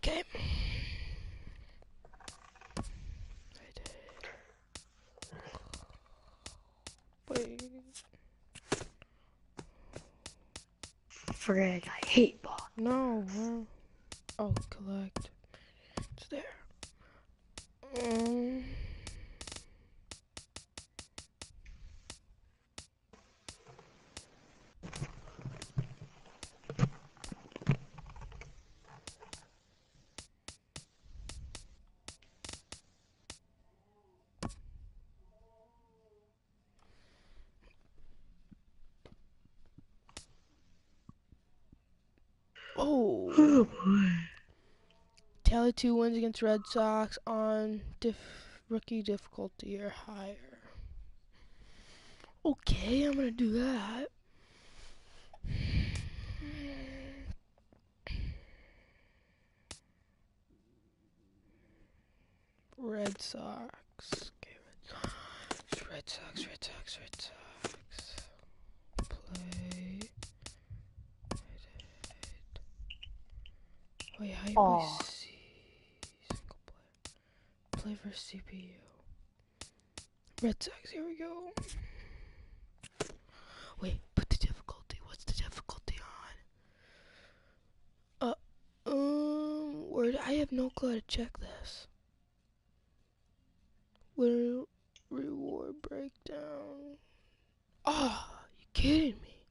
Okay. Wait. Frig, I hate ball. No, where? Oh, collect. It's there. Oh boy. Tally 2 wins against Red Sox on rookie difficulty or higher. Okay, I'm gonna do that. Red Sox. Okay, Red Sox. Play. Wait, how do I see single player? Play for CPU. Red Sox, here we go. Wait, put the difficulty. What's the difficulty on? Where I have no clue how to check this. Winner reward breakdown. Oh, you kidding me?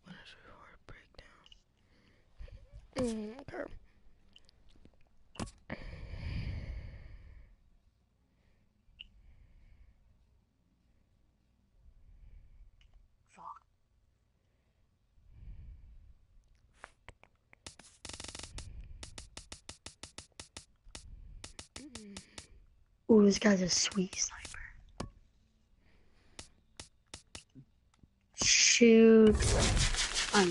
Winner's reward breakdown. Okay. Ooh, this guy's a sweet sniper. Shoot. I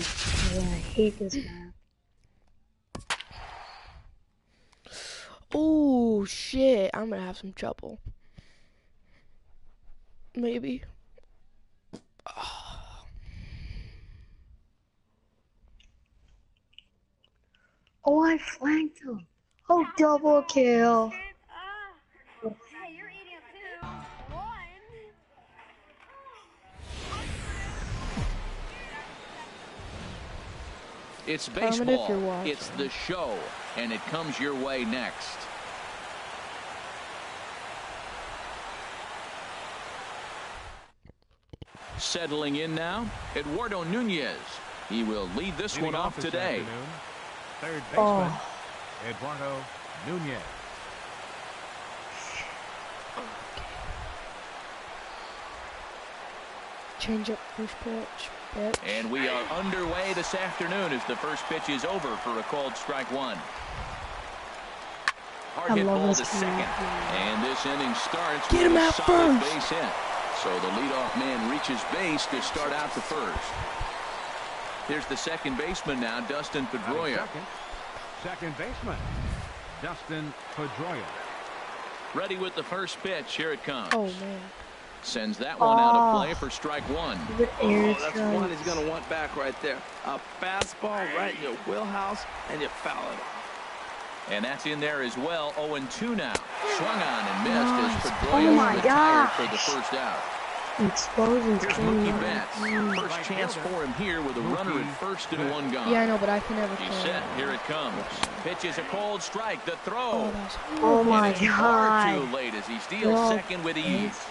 hate this man. Oh shit, I'm gonna have some trouble. Maybe. Oh, I flanked him. Oh, double kill. It's baseball, it's the show, and it comes your way next. Settling in now, Eduardo Nunez. He will lead this one off today. Third baseman, Eduardo Nunez. Change up first pitch. And we are underway this afternoon as the first pitch is over for a called strike one. Hard hit ball to second. And this inning starts with a solid base hit. So the leadoff man reaches base to start out the first. Here's the second baseman now, Dustin Pedroia. Second baseman, Dustin Pedroia. Ready with the first pitch. Here it comes. Oh, man. Sends that one out of play for strike one. Oh, that's one he's going to want back right there. A fastball right in your wheelhouse, and you foul it off. And that's in there as well. 0-2 now. Swung on and missed as Pedroia retired for the first out. Explosions. Here's Mookie Betts. First chance for him here with a runner at first and one gone. Yeah, I know, but I can never He's set. Here it comes. Pitch is a cold strike. The throw. Oh my God. Far too late as he steals second with ease.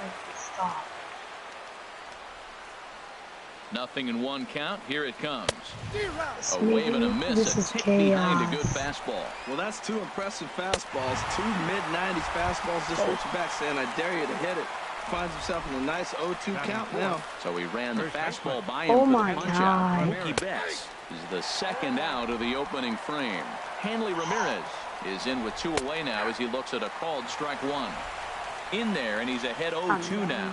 Nothing in one count. Here it comes. A wave and a miss. A tick behind a good fastball. Well, that's two impressive fastballs. Two mid-90s fastballs. Just switch back saying, I dare you to hit it. Finds himself in a nice 0-2 count now. So he ran the fastball by him for the punch-out. Mookie Betts is the second out of the opening frame. Hanley Ramirez is in with two away now as he looks at a called strike one. In there, and he's ahead 0-2 now.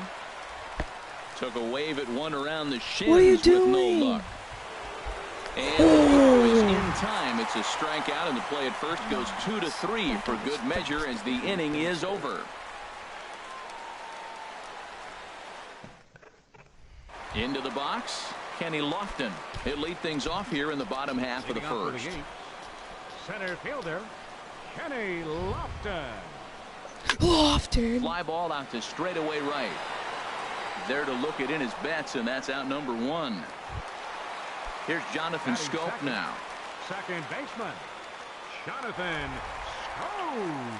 Took a wave at one around the shins with no luck. And the throw is in time. It's a strikeout, and the play at first goes 2-3 for good measure as the inning is over. Into the box, Kenny Lofton. He'll lead things off here in the bottom half of the first. Center fielder, Kenny Lofton. Lofton. Fly ball out to straightaway right. There to look it in his bets, and that's out number 1. Here's Jonathan Schoop now. Second baseman, Jonathan Schoop.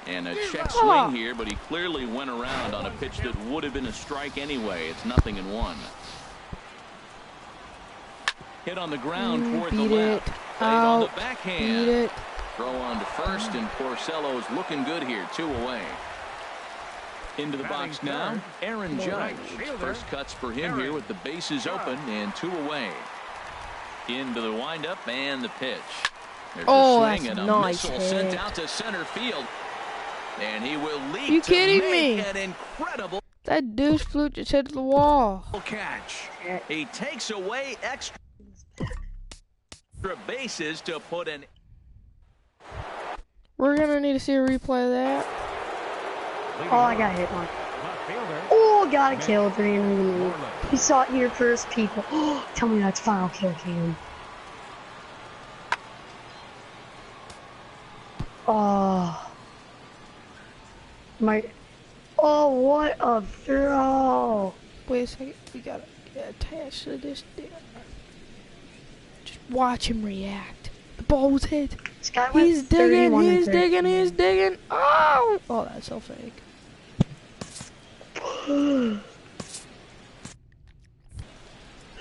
And a check swing here, but he clearly went around on a pitch that would have been a strike anyway. It's 0-1. Hit on the ground toward the left. Played on the backhand. Beat it. Throw on to first, and Porcello's looking good here. 2 away. Into the box now, Aaron Judge. First cuts for him here with the bases open and 2 away. Into the windup and the pitch. There's a swing and a missile sent out to center field. And he will leap You to kidding make me? an incredible That douche flute just hit the wall. catch. He takes away extra bases to put an. We're gonna need to see a replay of that. Oh, I got hit one. Left fielder, Oh, got a kill. 3 in the lead. You saw it here first, people. Oh, tell me that's final kill cam. Oh. Oh, what a throw. Wait a second. We gotta get attached to this thing. Just watch him react. The ball was hit. This guy went He's digging. 31 and He's 13. digging. He's digging. Oh! Oh, that's so fake.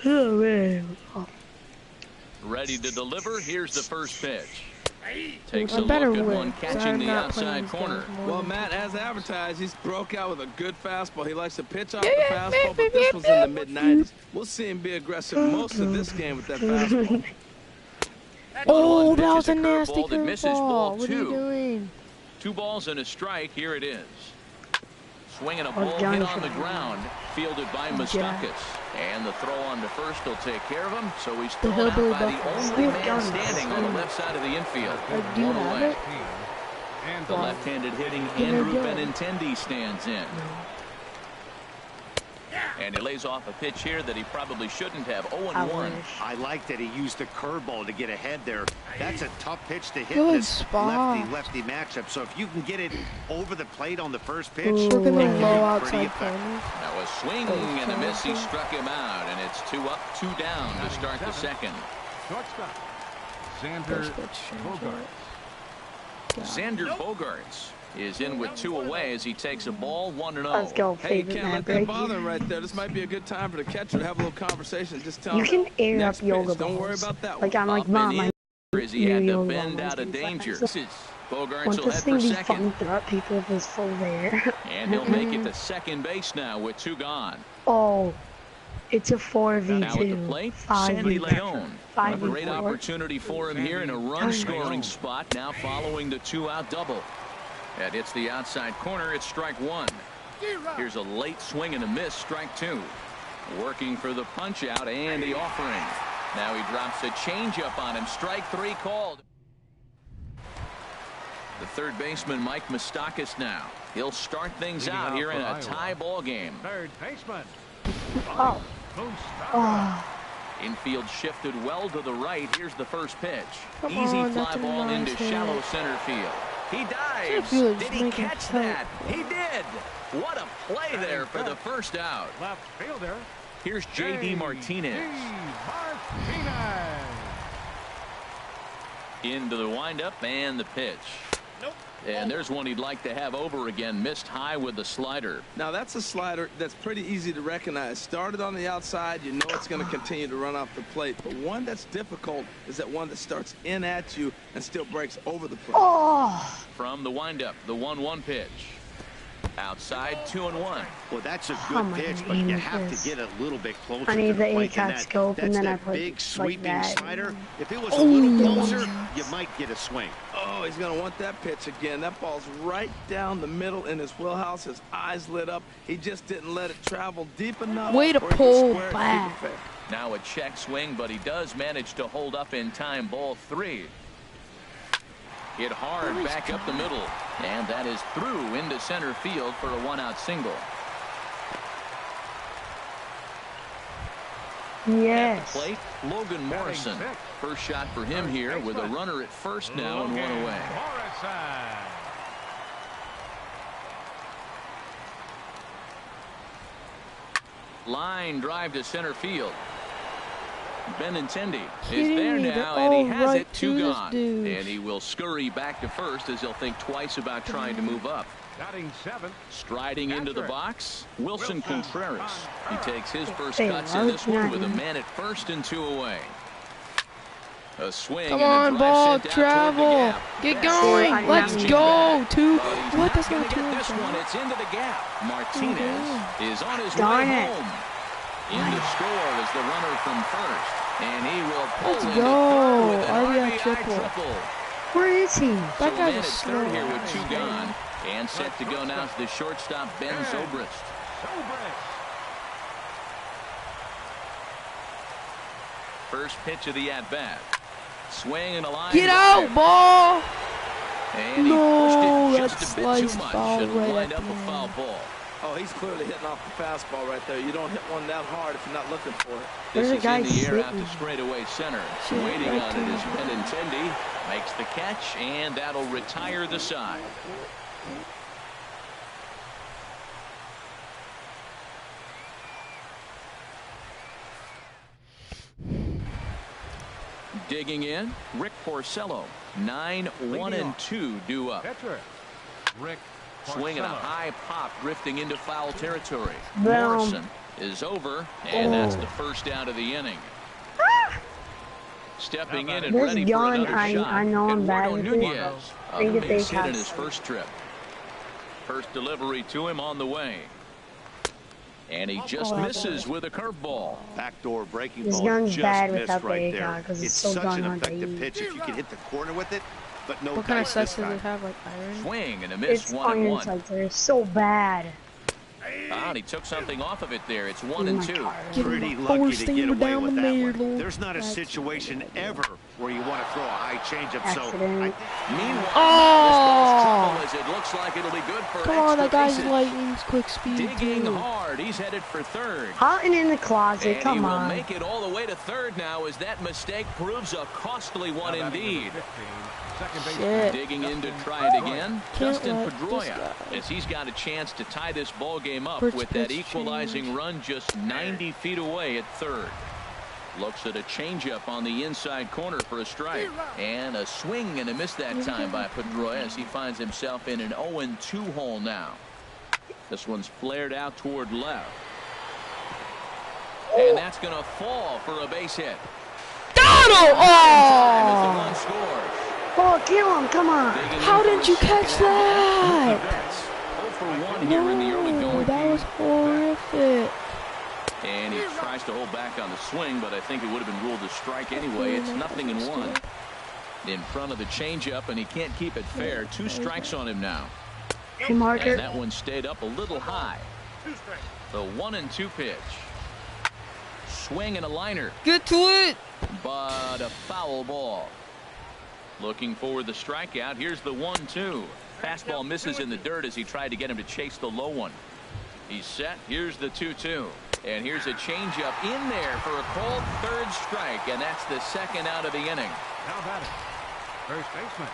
Oh, man. Oh. Ready to deliver. Here's the first pitch. Takes I a look better at win, one, 'cause catching I'm the not playing outside these guys corner. more Well, than Matt, as advertised, he's broke out with a good fastball. He likes to pitch off Yeah, the yeah, fastball, but this was in the mid-90s. We'll see him be aggressive most of this game with that fastball. Oh, that Pitches was a a nasty curveball that misses curveball. ball What are you 2. doing? 2 balls and a strike. Here it is. Swinging a Oh, ball Johnny hit on the should- ground, fielded by Moustakas. And the throw on to first will take care of him, so he's thrown out hillbilly by the buffalo. only man Johnny. standing on the left side of the infield. Do you 1 have away. it? and The left-handed hitting Give me a Andrew go. Benintendi stands in. And he lays off a pitch here that he probably shouldn't have. 0-1. I like that he used the curveball to get ahead there. That's a tough pitch to hit Good in this spot. lefty-lefty matchup. So if you can get it over the plate on the first pitch, Ooh. Look at the it can be low pretty outside effective. corner. Now a swing and a miss. He struck him out, and it's 2 up, 2 down to start the second. shortstop, Xander First pitch change. Bogaerts. Xander Bogaerts is in with 2 away as he takes a ball 1-0. Let's go, Hey, you favorite can't let Matt that break. bother him right there. This might be a good time for the catcher to have a little conversation. Just tell You him, can air next up yoga pitch, don't balls. worry about that Like, one. I'm like, Up Mom, and I in as he had to yoga bend balls out of these danger. seconds. Bogaerts want will this head thing for to be second. fun throughout people if it's full there. And he'll make it to second base now with 2 gone. Oh, it's a 4v2. Now at the plate, 5v4. Sandy Leon. A 5v4. great opportunity for him here in a run-scoring spot now following the 2-out double. And it's the outside corner. It's strike 1. Here's a late swing and a miss. Strike 2. Working for the punch-out and the offering. Now he drops a changeup on him. Strike 3 called. The third baseman, Mike Moustakas, now. He'll start things Leading out off here in for a Iowa. tie ball game. Third baseman, Oh, Moustakas. oh. Infield shifted well to the right. Here's the first pitch. Come Easy on, fly that's a ball nice into hit. shallow center field. He dives. Field's Did he making catch help. that? He did. What a play there for the first out. Left fielder, Here's J.D. Martinez. Martinez. Into the windup and the pitch. And there's one he'd like to have over again. Missed high with the slider. Now, that's a slider that's pretty easy to recognize. Started on the outside, you know it's going to continue to run off the plate. But one that's difficult is that one that starts in at you and still breaks over the plate. Oh, From the windup, the 1-1 pitch. Outside, 2-1. Well, that's a How am good I pitch, gonna but aim you with have this? to get a little bit closer. I need to the plate, and ACAT scope, and that's then I that put big like sweeping that. slider. If it was a Oh, little closer, yes. you might get a swing. Oh, he's going to want that pitch again. That ball's right down the middle in his wheelhouse. His eyes lit up. He just didn't let it travel deep enough. Way to or he could pull square it to keep it back. fair. Now a check swing, but he does manage to hold up in time. Ball 3. Hit hard back up the middle. And that is through into center field for a 1-out single. Yes. At the plate, Logan Morrison. First shot for him here with a runner at first now and one away. Line drive to center field. Benintendi is there now, and he has it, two gone. And he will scurry back to first as he'll think twice about trying to move up. Striding into the box, Wilson Contreras. He takes his first cuts in this one with a man at first and two away. A swing. Come on, ball, travel. Get going. Let's go. Two. What? That's not two. This one, it's into the gap. Martinez is on his way home. In to score is the runner from first. And he will pull into third with an RBI triple. Where is he? That guy's a third here with two gone. And set to go now to the shortstop, Ben Zobrist. First pitch of the at-bat. Swing and a line. Get out, ball! And no, he pushed it just a bit too much and right lined up a foul ball. Oh, he's clearly hitting off the fastball right there. You don't hit one that hard if you're not looking for it. This is in the air out to straightaway center. Waiting on it is Benintendi. Makes the catch, and that'll retire the side. Digging in, Rick Porcello. 9-1-2 due up. Rick Swinging a high pop, drifting into foul territory. Morrison is over, and that's the first out of the inning. Stepping in and ready for another shot. I know I'm bad with it. Nunez, a base hit in his first trip. First delivery to him on the way. And he just misses with a curveball. Backdoor breaking this ball gun's just bad missed without right the there. because It's so such an hard to effective use. pitch if you can hit the corner with it, but no what kind of dice sights this does time. it have, like iron? Swing and a miss, It's 1-1. iron sights. They're so bad. And he took something off of it there. It's 1-2. Pretty lucky to get away with that one. There's not a situation ever where you want to throw a high changeup. So, meanwhile, oh! this ball is it looks like it'll be good for come on, that guy's bases. lightning's quick speed. Digging hard, he's headed for third. Hiding in the closet, And come he on. will make it all the way to third now as that mistake proves a costly one indeed. Shit. Digging in to try it again, Dustin let this Pedroia, guy. as he's got a chance to tie this ball game up Pitch, with that pitch, equalizing change. run just 90 feet away at third. Looks at a changeup on the inside corner for a strike. And a swing and a miss that time by Pedroia as he finds himself in an 0-2 hole now. This one's flared out toward left. And that's going to fall for a base hit. Donald! As the run Oh! scores. Oh, kill him, come on. How didn't you catch that? 0 for 1 here in the early No, going. that was horrific. And he tries to hold back on the swing, but I think it would have been ruled a strike anyway. It's 0-1. In front of the changeup, and he can't keep it fair. 2 strikes on him now. Hey, Marker. And that one stayed up a little high. The 1-2 pitch. Swing and a liner. Get to it. But a foul ball. Looking for the strikeout. Here's the 1-2. Fastball misses in the dirt as he tried to get him to chase the low one. He's set. Here's the 2-2. And here's a changeup in there for a called third strike. And that's the second out of the inning. Now batting. First baseman.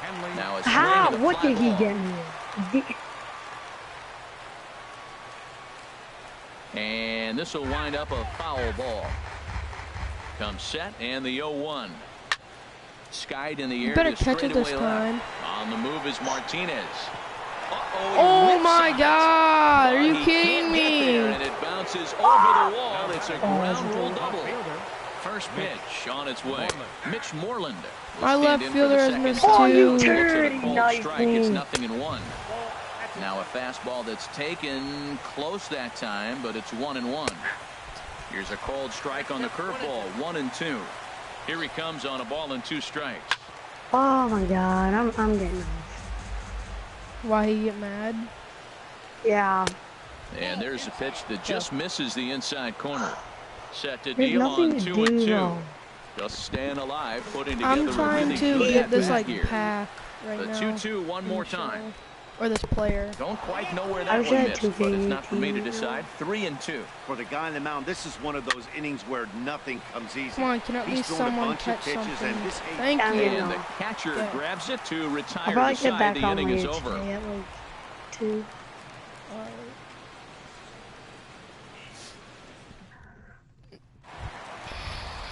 Henley. Now a swing How? and a What fly did he ball. get me? And this will wind up a foul ball. Comes set and the 0-1. Skied in the air. Better to catch it this straightaway time. left. On the move is Martinez. Uh-oh, Oh he whips my it. God! Are But you he kidding can't get me? there, and it bounces over the wall. It's a ground rule double. First pitch on its way. Mitch Moreland. will My stand left in for fielder the has second missed time. Oh, you two. Looks at a dirty called nice strike. It's thing. 0-1. Now a fastball that's taken close that time, but it's 1-1. Here's a called strike on the curveball. 1-2. Here he comes on a ball and 2 strikes. Oh my God, I'm getting off. Why he get mad? Yeah. And there's a pitch that just misses the inside corner. Set to There's deal nothing on to 2 do, and 2. though. Just staying alive, putting together I'm a trying really to good get this at-bat like here. pack right The now. 2-2 one more time. Or this player. Don't quite know where I that wish I one had missed, 2K but it's not for me to 18. decide. 3-2. For the guy on the mound, this is one of those innings where nothing comes easy. Come on, can at He's least thrown a someone bunch of catch pitches, something? and this Thank Yeah, you. And the catcher Yeah. grabs it to I'll retire probably the get side. back The on inning is later over. today at like 2.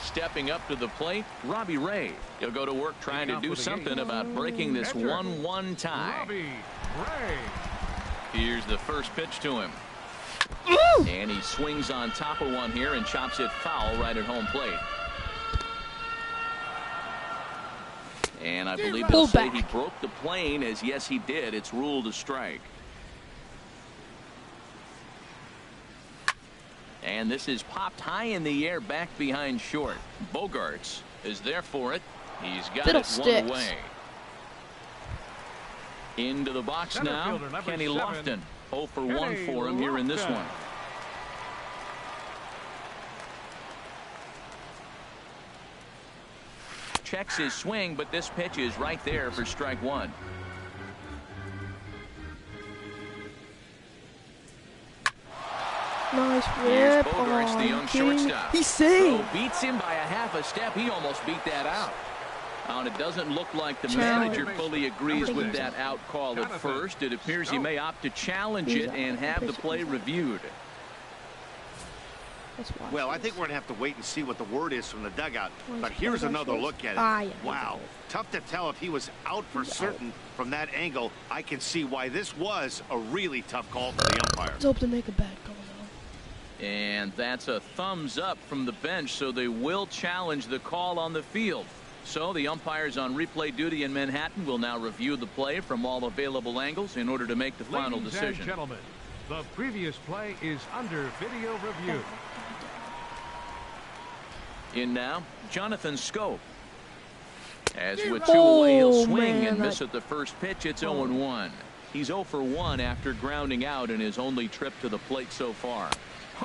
Stepping up to the plate, Robbie Ray. He'll go to work trying to do something about breaking this 1-1 tie. Robbie Ray. Here's the first pitch to him. And he swings on top of one here and chops it foul right at home plate. And I believe they'll say he broke the plane, as yes he did. It's ruled a strike. And this is popped high in the air back behind short. Bogaerts is there for it. He's got it one away. Into the box Center now, fielder, number Kenny 7. Lofton. 0 for 1 Kenny for him here in this Lofton. one. Checks his swing, but this pitch is right there for strike one. Nice Here's rip. Bogaerts, the young shortstop. He's safe. So beats him by a half a step. He almost beat that out. And it doesn't look like the Challenge. manager fully agrees with that out call at first. It appears he may opt to challenge it and have the play reviewed. Well, I think we're going to have to wait and see what the word is from the dugout. But here's another look at it. Wow. Tough to tell if he was out for certain from that angle. I can see why this was a really tough call for the umpire. Let's hope to make a bad call, though. And that's a thumbs up from the bench, so they will challenge the call on the field. So the umpires on replay duty in Manhattan will now review the play from all available angles in order to make the final Ladies decision. and gentlemen, the previous play is under video review. In now, Jonathan Schoop. As with two away, he'll swing and miss at the first pitch. It's 0-1. He's 0 for 1 after grounding out in his only trip to the plate so far.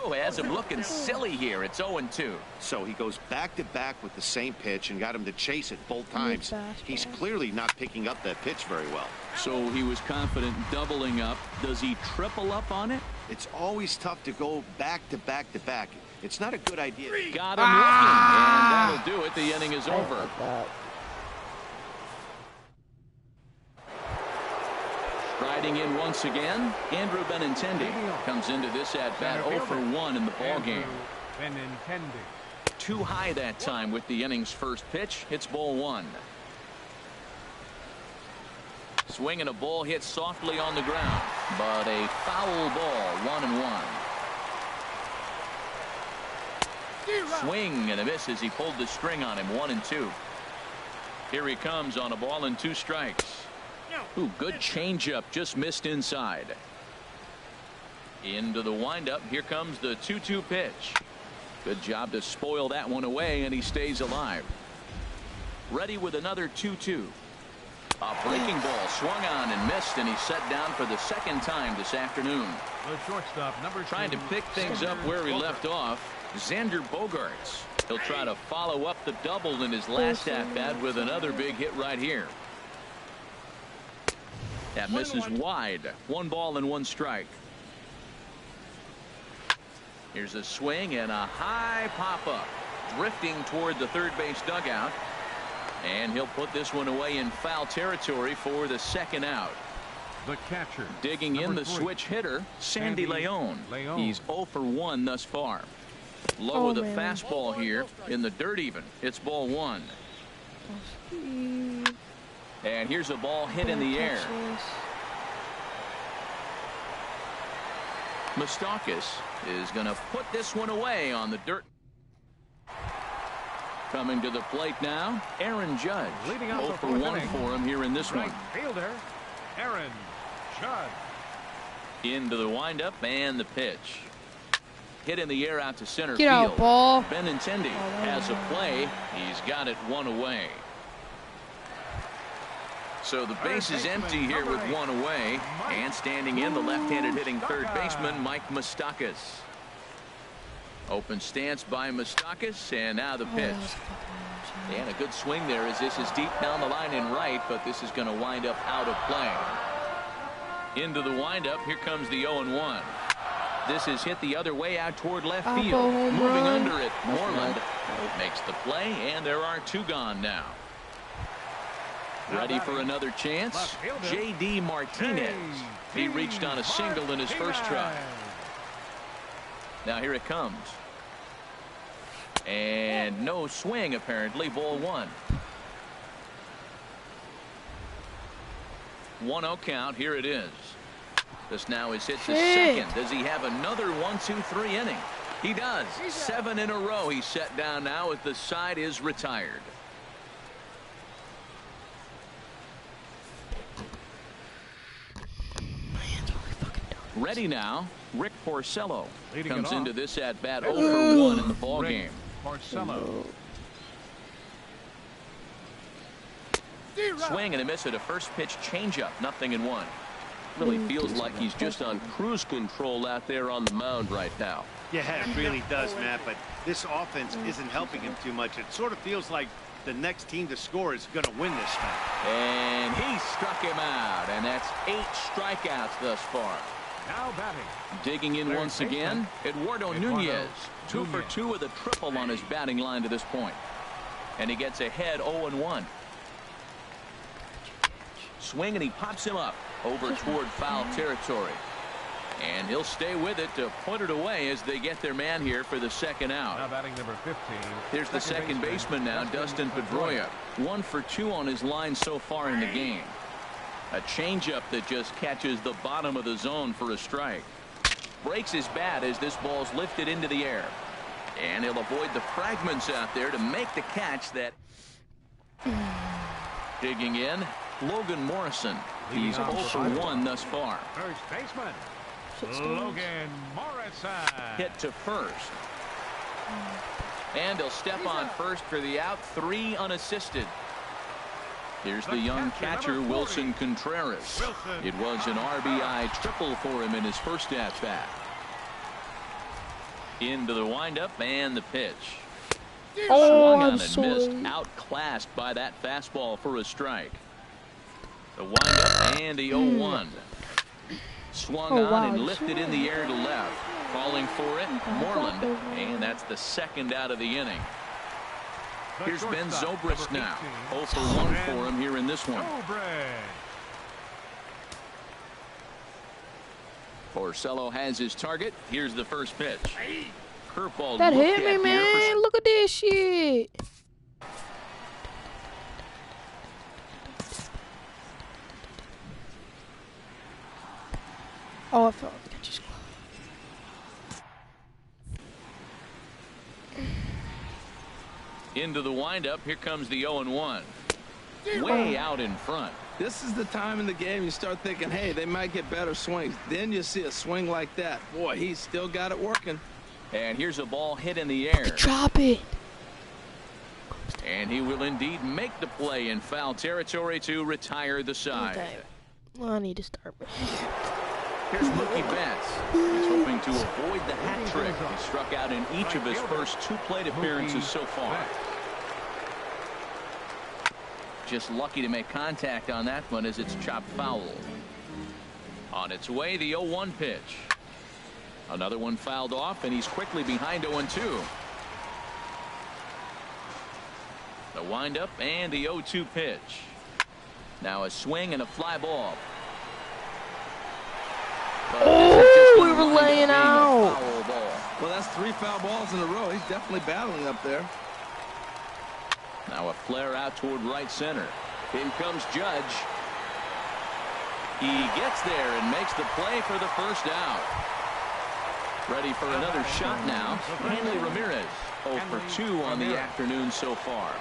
Oh, has him looking silly here. It's 0-2. So he goes back-to-back with the same pitch and got him to chase it both times. He's clearly not picking up that pitch very well. So he was confident doubling up. Does he triple up on it? It's always tough to go back-to-back-to-back. It's not a good idea. Got him looking, and that'll do it. The inning is over. Riding in once again, Andrew Benintendi comes into this at-bat 0 for 1 in the ballgame. Too high that time with the inning's first pitch. It's ball 1. Swing and a ball hit softly on the ground, but a foul ball, 1-1. Swing and a miss as he pulled the string on him. 1-2. Here he comes on a ball and 2 strikes. Ooh, good changeup, just missed inside. Into the windup. Here comes the 2-2 pitch. Good job to spoil that one away, and he stays alive. Ready with another 2-2. A breaking ball swung on and missed, and he's set down for the second time this afternoon. The shortstop, number 2. Trying to pick things up where he left off. Xander Bogaerts. He'll try to follow up the double in his last at-bat with another big hit right here. That misses wide. 1 ball and 1 strike. Here's a swing and a high pop-up. Drifting toward the third base dugout. And he'll put this one away in foul territory for the second out. The catcher. Digging in the switch hitter, Sandy Leon. He's 0 for 1 thus far. Low with a fastball here in the dirt even. It's ball 1. And here's a ball hit in the air. Moustakas is going to put this one away on the dirt. Coming to the plate now, Aaron Judge. 0 for 1 for him here in this one. Fielder, Aaron Judge. Into the windup and the pitch. Hit in the air out to center Get field. Out, ball. Benintendi has a play. He's got it 1 away. So the base is empty here with 1 away. And standing in, the left-handed hitting third baseman, Mike Moustakas. Open stance by Moustakas, and now the pitch. And a good swing there as this is deep down the line in right, but this is going to wind up out of play. Into the windup. Here comes the 0-1. This is hit the other way out toward left field. Moving under it, Moreland makes the play, and there are 2 gone now. Ready for another chance. J.D. Martinez. He reached on a single in his first try. Now here it comes. And no swing, apparently. Ball 1. 1-0 count. Here it is. This now is hit to second. Does he have another 1-2-3 inning? He does. 7 in a row. He's set down now as the side is retired. Ready now. Rick Porcello comes into this at bat 0 for 1 in the ball game. Porcello. Swing and a miss at a first pitch changeup. 0-1. Really feels like he's just on cruise control out there on the mound right now. Yeah, it really does, Matt, but this offense isn't helping him too much. It sort of feels like the next team to score is going to win this thing. And he struck him out, and that's 8 strikeouts thus far. Now batting. Digging in once again, Eduardo Nunez. 2 for 2 with a triple on his batting line to this point. And he gets ahead 0-1. Swing, and he pops him up over toward foul territory. And he'll stay with it to put it away as they get their man here for the second out. Now batting number 15. Here's the second baseman now, Dustin Pedroia. 1 for 2 on his line so far in the game. A changeup that just catches the bottom of the zone for a strike. Breaks his bat as this ball's lifted into the air. And he'll avoid the fragments out there to make the catch that. Digging in, Logan Morrison. He's 0 for 1 thus far. First baseman, Logan Morrison. Hit to first. And he'll step on first for the out. 3 unassisted. Here's the young catcher, Wilson Contreras. It was an RBI triple for him in his first at-bat. Into the windup and the pitch. Swung on and missed. Outclassed by that fastball for a strike. The windup and the 0-1. Swung on and lifted in the air to left. Calling for it, Moreland. And that's the second out of the inning. Here's Ben Zobrist now. 0 for 1 for him here in this one. Porcello has his target. Here's the first pitch. Curveball. That hit me, man. Look at this shit. Oh, I felt like I just. Into the windup. Here comes the 0-1. Way out in front. This is the time in the game you start thinking, hey, they might get better swings. Then you see a swing like that. Boy, he's still got it working. And here's a ball hit in the air. Drop it. And he will indeed make the play in foul territory to retire the side. Okay. Well, I need to start. Here's Mookie Betts. He's hoping to avoid the hat trick. He struck out in each of his first 2 plate appearances so far. Just lucky to make contact on that one as it's chopped foul. On its way, the 0-1 pitch. Another one fouled off, and he's quickly behind 0-2. The windup and the 0-2 pitch. Now a swing and a fly ball. Oh, we were laying out. Well, that's 3 foul balls in a row. He's definitely battling up there. Now a flare out toward right center. In comes Judge. He gets there and makes the play for the first out. Ready for another shot now. Hanley Ramirez 0 for 2 on the afternoon so far.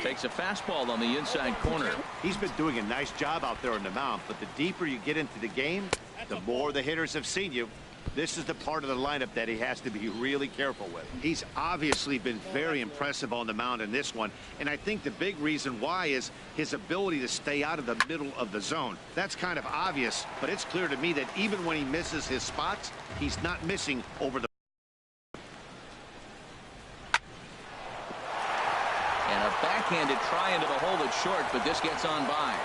Takes a fastball on the inside corner. He's been doing a nice job out there on the mound, but the deeper you get into the game, the more the hitters have seen you. This is the part of the lineup that he has to be really careful with. He's obviously been very impressive on the mound in this one, and I think the big reason why is his ability to stay out of the middle of the zone. That's kind of obvious, but it's clear to me that even when he misses his spots, he's not missing over the. And a backhanded try into the hole that's short, but this gets on by.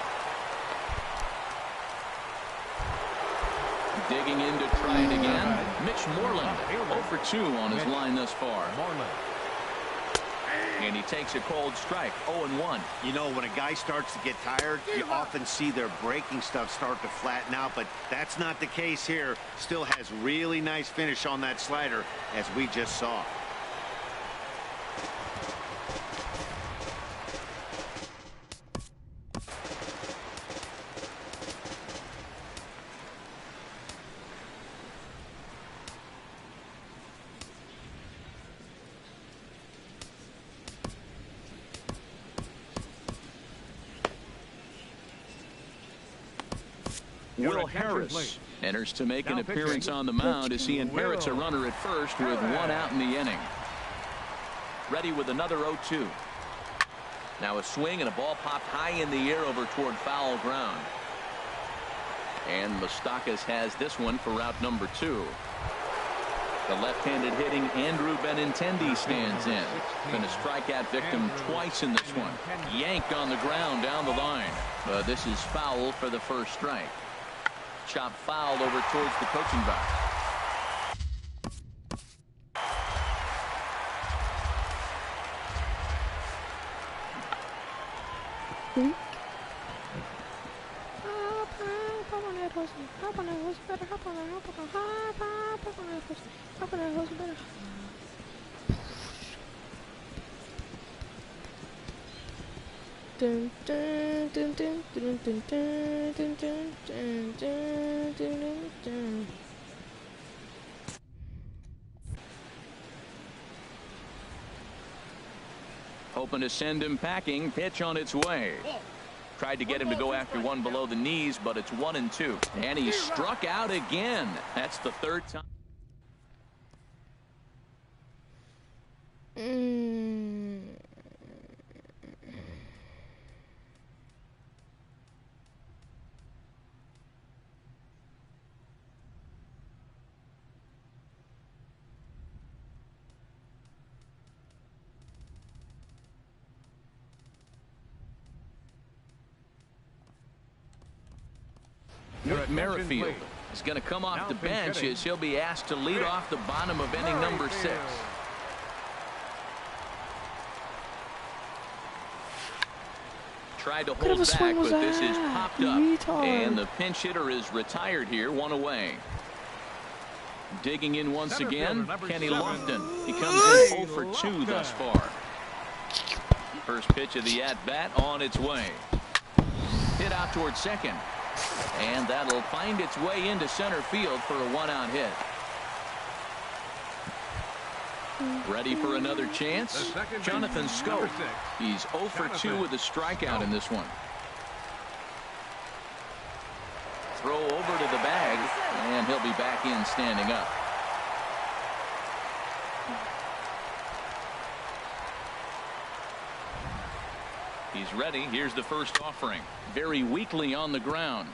Digging in to try it again. Mitch Moreland, 0 for 2 on his line thus far. And he takes a cold strike, 0-1. You know, when a guy starts to get tired, you often see their breaking stuff start to flatten out, but that's not the case here. Still has really nice finish on that slider, as we just saw. Will Harris enters to make an appearance on the mound as he inherits a runner at first with 1 out in the inning. Ready with another 0-2. Now a swing and a ball popped high in the air over toward foul ground. And Moustakas has this one for route number 2. The left-handed hitting Andrew Benintendi stands in. Been a strikeout victim twice in this one. Yanked on the ground down the line. But this is foul for the first strike. Chop fouled over towards the coaching box. Dun, dun, dun, dun, dun, dun, dun, dun, dun, dun, dun, dun, dun. Hoping to send him packing. Pitch on its way. Tried to get him to go after one below the knees, but it's 1-2. And he struck out again. That's the 3rd time. Whit Merrifield is going to come off the bench as he'll be asked to lead off the bottom of inning number 6. Tried to hold back, but this is popped up. And the pinch hitter is retired here, 1 away. Digging in once again, Kenny Lofton. He comes in 0 for 2 thus far. First pitch of the at-bat on its way. Hit out towards second. And that'll find its way into center field for a 1-out hit. Ready for another chance? Jonathan Schoop. He's 0 for 2 with a strikeout in this one. Throw over to the bag, and he'll be back in standing up. He's ready. Here's the first offering. Very weakly on the ground.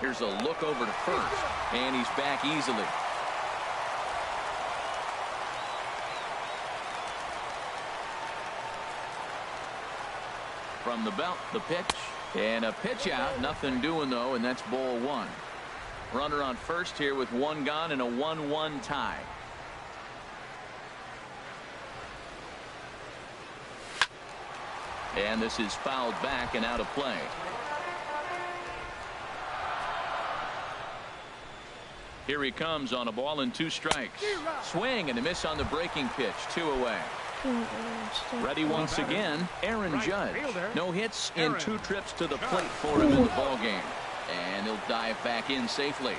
Here's a look over to first, and he's back easily. From the belt, the pitch, and a pitch out. Nothing doing, though, and that's ball 1. Runner on first here with 1 gone and a 1-1 tie. And this is fouled back and out of play. Here he comes on a ball and 2 strikes. Swing and a miss on the breaking pitch. 2 away. Ready once again, Aaron Judge. No hits in 2 trips to the plate for him in the ballgame. And he'll dive back in safely.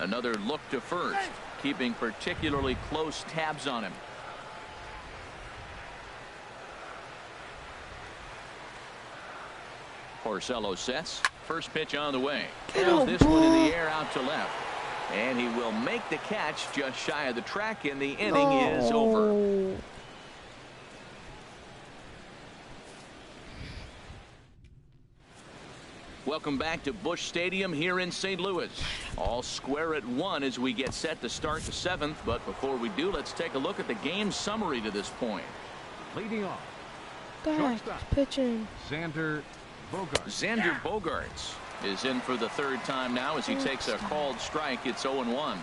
Another look to first, keeping particularly close tabs on him. Porcello sets. First pitch on the way. Throws this one in the air out to left. And he will make the catch just shy of the track, and the inning is over. Welcome back to Busch Stadium here in St. Louis. All square at 1 as we get set to start the 7th. But before we do, let's take a look at the game summary to this point. Leading off. Shortstop pitching. Xander Bogaerts. Xander Bogaerts is in for the 3rd time now as he takes a called strike. It's 0-1. Oh,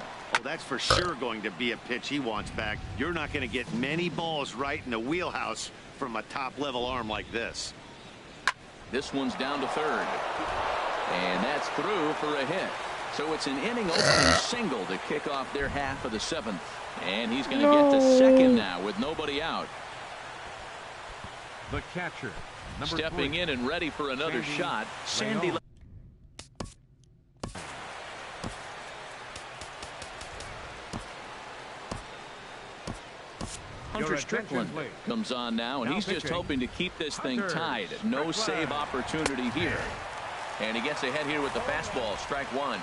that's for sure going to be a pitch he wants back. You're not going to get many balls right in the wheelhouse from a top-level arm like this. This one's down to 3rd. And that's through for a hit. So it's an inning opening single to kick off their half of the 7th. And he's going to get to 2nd now with nobody out. The catcher. Stepping in and ready for another shot, Sandy. Hunter Strickland comes on now, and he's just hoping to keep this thing tied. No save opportunity here. And he gets ahead here with the fastball. Strike 1.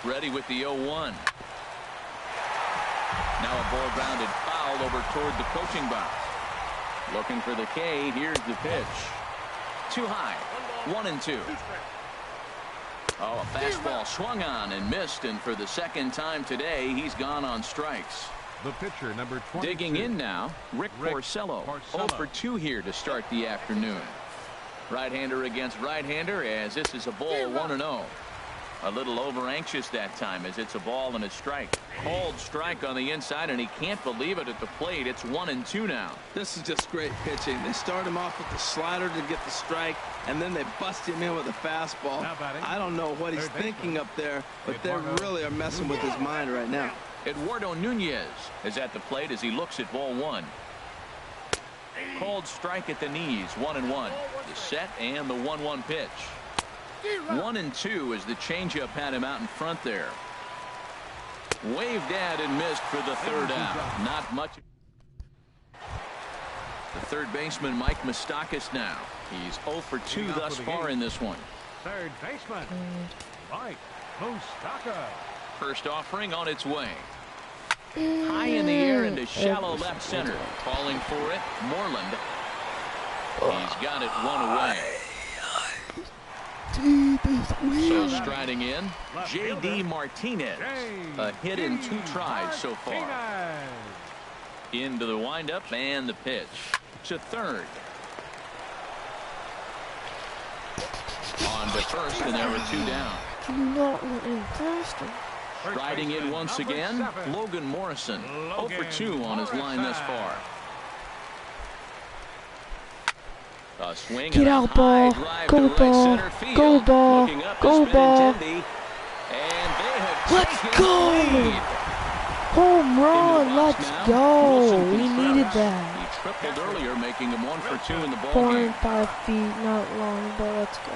Ready with the 0-1. Now a ball grounded foul over toward the coaching box. Looking for the K. Here's the pitch. Too high. 1-2. Oh, a fastball swung on and missed, and for the 2nd time today, he's gone on strikes. The pitcher, number 22. Digging in now, Rick Porcello. 0 for 2 here to start the afternoon. Right-hander against right-hander as this is a ball 1-0. A little over anxious that time as it's a ball and a strike. Called strike on the inside, and he can't believe it at the plate. It's 1-2 now. This is just great pitching. They start him off with the slider to get the strike, and then they bust him in with a fastball. I don't know what he's thinking up there, but they really are messing with his mind right now. Eduardo Nunez is at the plate as he looks at ball 1. Called strike at the knees. 1-1. The set and the 1-1 pitch. 1-2 as the changeup had him out in front there. Waved at and missed for the 3rd out. Not much. The 3rd baseman Mike Moustakas now. He's 0 for 2 thus far in this one. 3rd baseman Mike Moustakas. First offering on its way. High in the air into shallow left center. Calling for it, Moreland. He's got it 1 away. So striding in, J.D. Martinez. A hit in 2 tries so far. Into the windup and the pitch to 3rd. On to 1st, and there were 2 down. Not in faster. Riding in once again, Logan Morrison. 0 for 2 on his line thus far. A swing. Get out, ball. Go ball. Go ball. Go ball. Let's go. Home run. Let's go. We needed that. He tripled earlier, making him 1 for 2 in the ball game. 4.5 feet, not long, but let's go.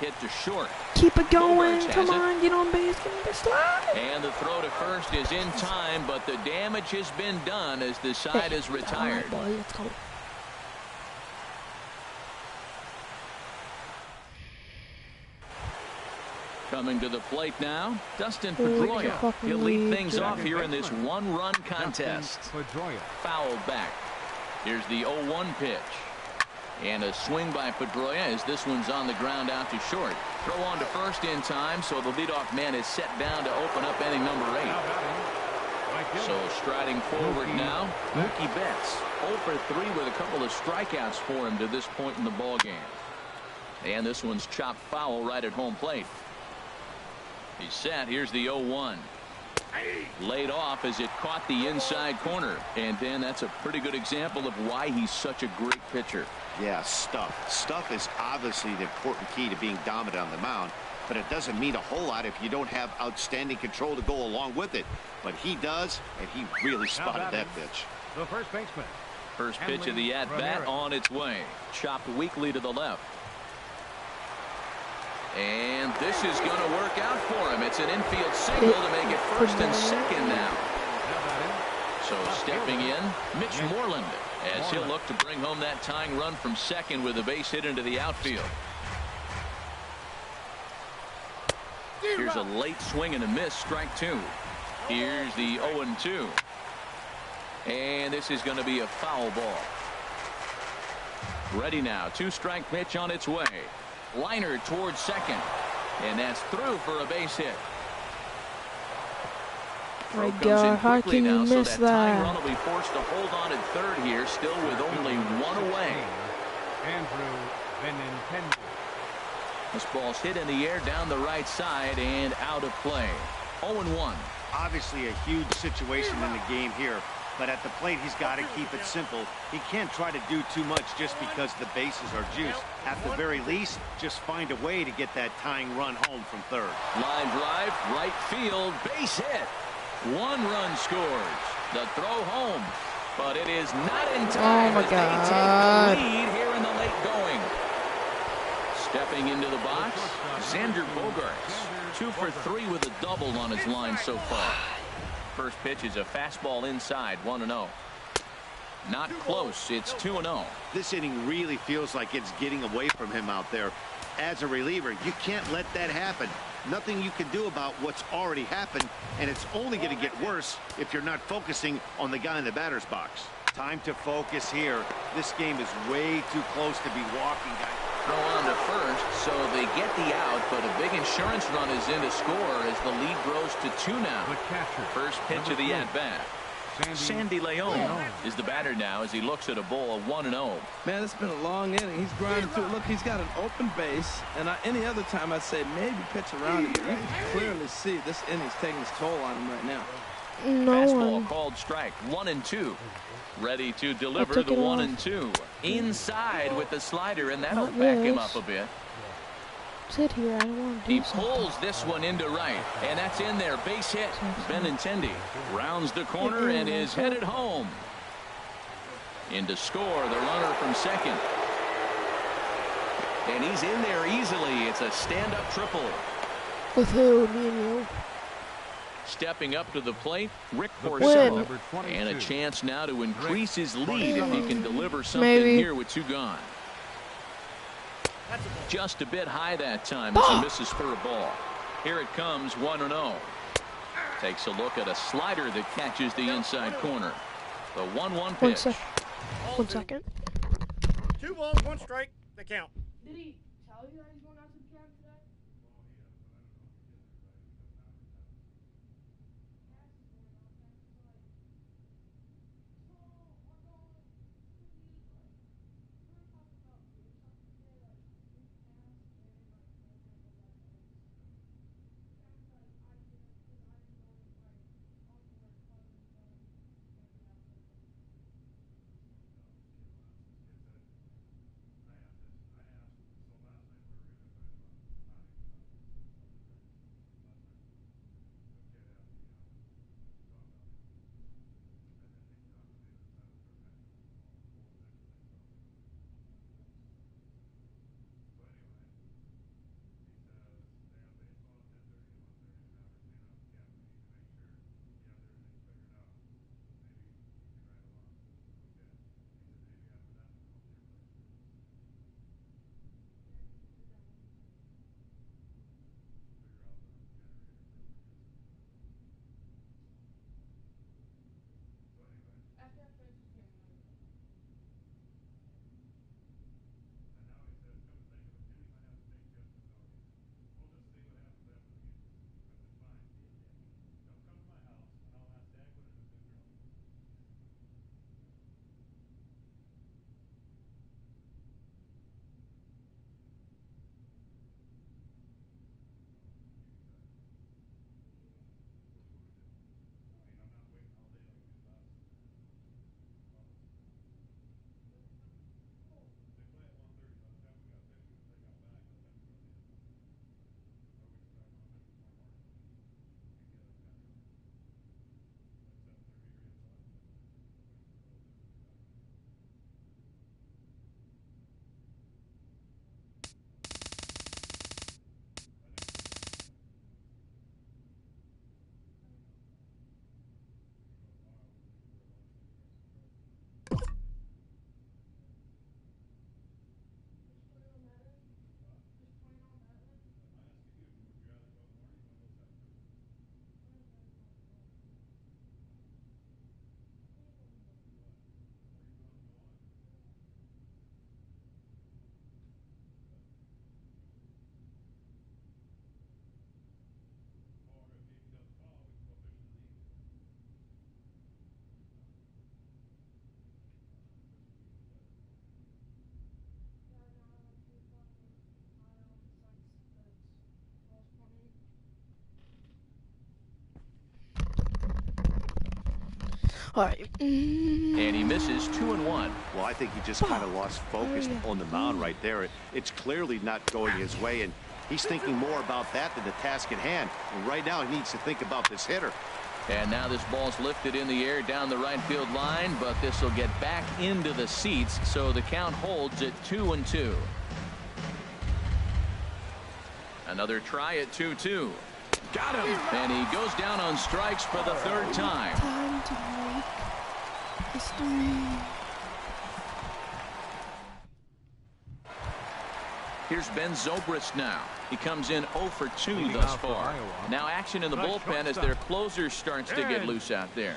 Hit to short. Keep it going. Come on, get on base. Get on base. Slide. And the throw to 1st is in time, but the damage has been done as the side is retired. All right, boy, let's go. Coming to the plate now, Dustin Pedroia. He'll lead things off here in this 1-run contest. Fouled back. Here's the 0-1 pitch. And a swing by Pedroia as this one's on the ground out to short. Throw on to 1st in time, so the leadoff man is set down to open up inning number 8. So striding forward now, Mookie Betts. 0 for 3 with a couple of strikeouts for him to this point in the ball game. And this one's chopped foul right at home plate. He's set. Here's the 0-1. Laid off as it caught the inside corner. And Dan, that's a pretty good example of why he's such a great pitcher. Yeah, stuff. Stuff is obviously the important key to being dominant on the mound, but it doesn't mean a whole lot if you don't have outstanding control to go along with it. But he does, and he really spotted that pitch. The 1st baseman. First pitch of the at-bat on its way. Chopped weakly to the left. And this is going to work out for him. It's an infield single to make it 1st and 2nd now. So stepping in, Mitch Moreland, as he'll look to bring home that tying run from 2nd with a base hit into the outfield. Here's a late swing and a miss, strike 2. Here's the 0-2. And this is going to be a foul ball. Ready now. 2-strike pitch on its way. Liner towards second. And that's through for a base hit. My God, how can you miss so that? Tying run will be forced to hold on at third here, still with only one away. Andrew Benintendi. This ball's hit in the air down the right side and out of play. 0-1. Obviously a huge situation in the game here, but at the plate he's got to keep it simple. He can't try to do too much just because the bases are juiced. At the very least, just find a way to get that tying run home from third. Line drive, right field, base hit. 1 run scores. The throw home, but it is not in time. Oh my God. They take the lead here in the late going. Stepping into the box, Xander Bogaerts. 2 for 3 with a double on his line so far. First pitch is a fastball inside, 1-0. Not close. It's 2-0. This inning really feels like it's getting away from him out there. As a reliever, you can't let that happen. Nothing you can do about what's already happened, and it's only going to get worse if you're not focusing on the guy in the batter's box. Time to focus here. This game is way too close to be walking, guys. Throw on to first, so they get the out, but a big insurance run is in to score as the lead grows to 2 now. The catcher. First pitch of the at-bat. Sandy Leon is the batter now as he looks at a ball of 1-0. Man, it's been a long inning. He's grinding through it. Look, he's got an open base, and any other time I'd say maybe pitch around him, but you can clearly see this inning's taking its toll on him right now. Fastball called strike, 1-2. Ready to deliver the 1-2. Inside with the slider, and that'll back him up a bit. Sit here, I don't want to do He pulls this one into right, and that's in there. Base hit. Benintendi rounds the corner and is headed home. In to score, the runner from second. And he's in there easily. It's a stand-up triple. With who? Me and you. Stepping up to the plate, Rick Porcello. And a chance now to increase his lead if he can deliver something here with 2 gone. Just a bit high that time as he misses for a ball. Here it comes, 1-0. Takes a look at a slider that catches the inside corner. The 1-1 pitch. 1 second. 2 balls, 1 strike. They count. Did he tell you that he's going out to the camp today? All right. And he misses 2-1. Well, I think he just kind of lost focus on the mound right there. It's clearly not going his way, and he's thinking more about that than the task at hand. And right now, he needs to think about this hitter. And now this ball's lifted in the air down the right field line, but this will get back into the seats, so the count holds at 2-2. Another try at 2-2. Got him! And he goes down on strikes for the third time. Time to make history. Here's Ben Zobrist now. He comes in 0 for 2 thus far. Now action in the bullpen as their closer starts to get loose out there.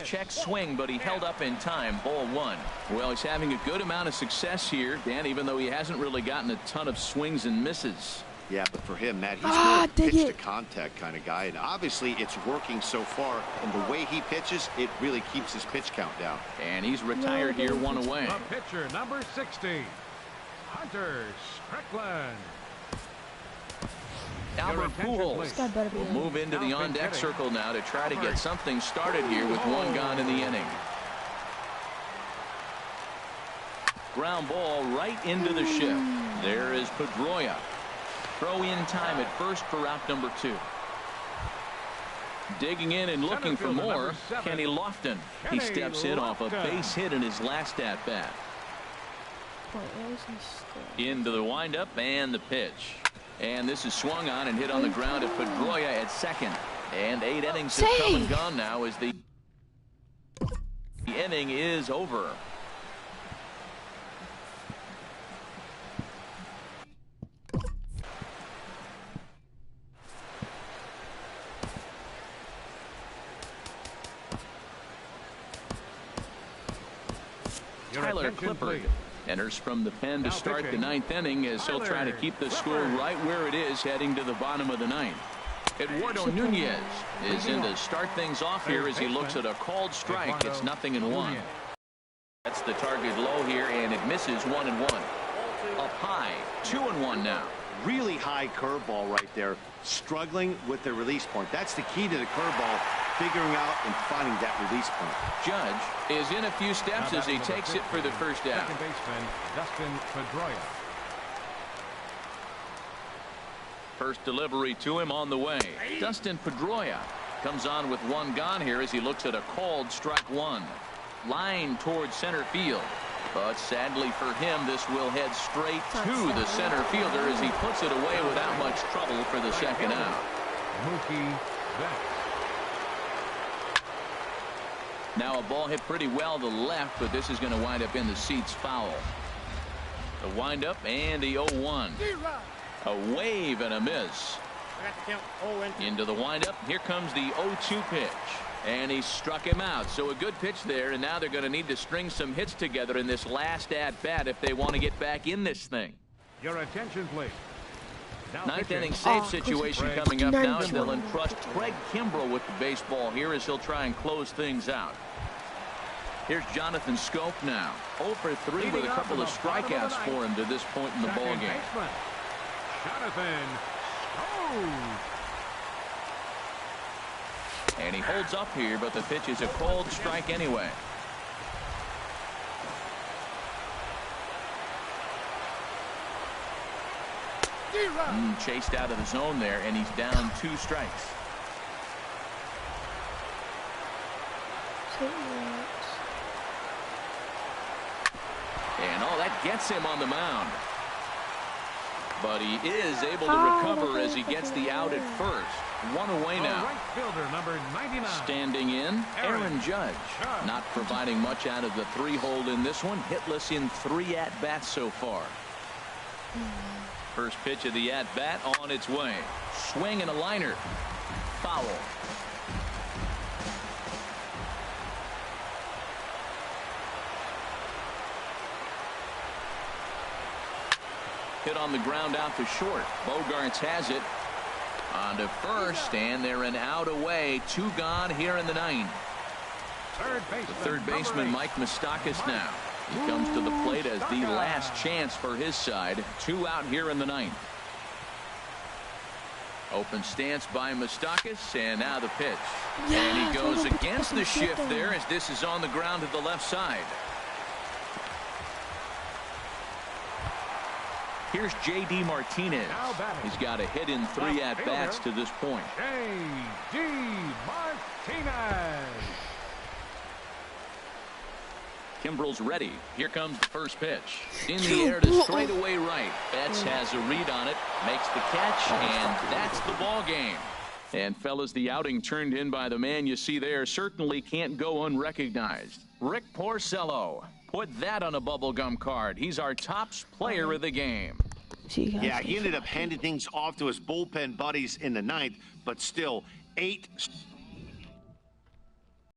Check swing, but he held up in time. Ball 1. Well, he's having a good amount of success here, Dan, even though he hasn't really gotten a ton of swings and misses. Yeah, but for him, Matt, he's more pitch to contact kind of guy, and obviously it's working so far, and the way he pitches, it really keeps his pitch count down. And he's retired here, 1 away. The pitcher, number 60, Hunter Strickland. Albert Pujols will move into the on-deck circle now to try to get something started here with 1 gone in the inning. Ground ball right into the shift. There is Pedroia. Throw in time at first for out number 2. Digging in and looking for more, Kenny Lofton. He steps in off a base hit in his last at-bat. Into the windup and the pitch. And this is swung on and hit on the ground at Pedroia at second. And 8 innings have come and gone now as the inning is over. Tyler Clippard enters from the pen to start the 9th inning as he'll try to keep the score right where it is heading to the bottom of the 9th. Eduardo Nunez is in to start things off here as he looks at a called strike. It's 0-1. That's the target low here, and it misses 1-1. Up high, 2-1 now. Really high curveball right there, struggling with the release point. That's the key to the curveball, figuring out and finding that release point. Judge is in a few steps as he takes it for the first out. Second baseman Dustin Pedroia. First delivery to him on the way. Dustin Pedroia comes on with 1 gone here as he looks at a called strike 1. Line towards center field. But sadly for him, this will head straight to the center fielder as he puts it away without much trouble for the second out. Mookie Betts. Now a ball hit pretty well to the left, but this is going to wind up in the seats foul. The windup and the 0-1. A wave and a miss. Into the windup. Here comes the 0-2 pitch. And he struck him out. So a good pitch there, and now they're going to need to string some hits together in this last at-bat if they want to get back in this thing. Your attention, please. 9th inning save situation coming up now, and they'll entrust Craig Kimbrell with the baseball here as he'll try and close things out. Here's Jonathan Schoop now. 0 for 3 with a couple of strikeouts for him to this point in the ballgame. Jonathan Schoop. And he holds up here, but the pitch is a cold strike anyway. Chased out of the zone there, and he's down 2 strikes. And that gets him on the mound. But he is able to recover as he gets the out at first. 1 away now. Right fielder, number 99. Standing in, Aaron Judge. Not providing much out of the 3-hole in this one. Hitless in 3 at-bats so far. First pitch of the at-bat on its way. Swing and a liner. Foul. Hit on the ground out to short. Bogarts has it. On to first, and they're an out away. 2 gone here in the 9th. The third baseman, Mike Moustakas now. He comes to the plate as the last chance for his side. 2 out here in the 9th. Open stance by Moustakas, and now the pitch. And he goes against the shift there as this is on the ground to the left side. Here's J.D. Martinez. He's got a hit in 3 at-bats to this point. J.D. Martinez. Kimbrel's ready. Here comes the first pitch. In the air to straightaway right. Betts has a read on it, makes the catch, and that's the ball game. And fellas, the outing turned in by the man you see there certainly can't go unrecognized. Rick Porcello. Put that on a bubblegum card. He's our top player of the game. Yeah, he ended up handing things off to his bullpen buddies in the 9th, but still 8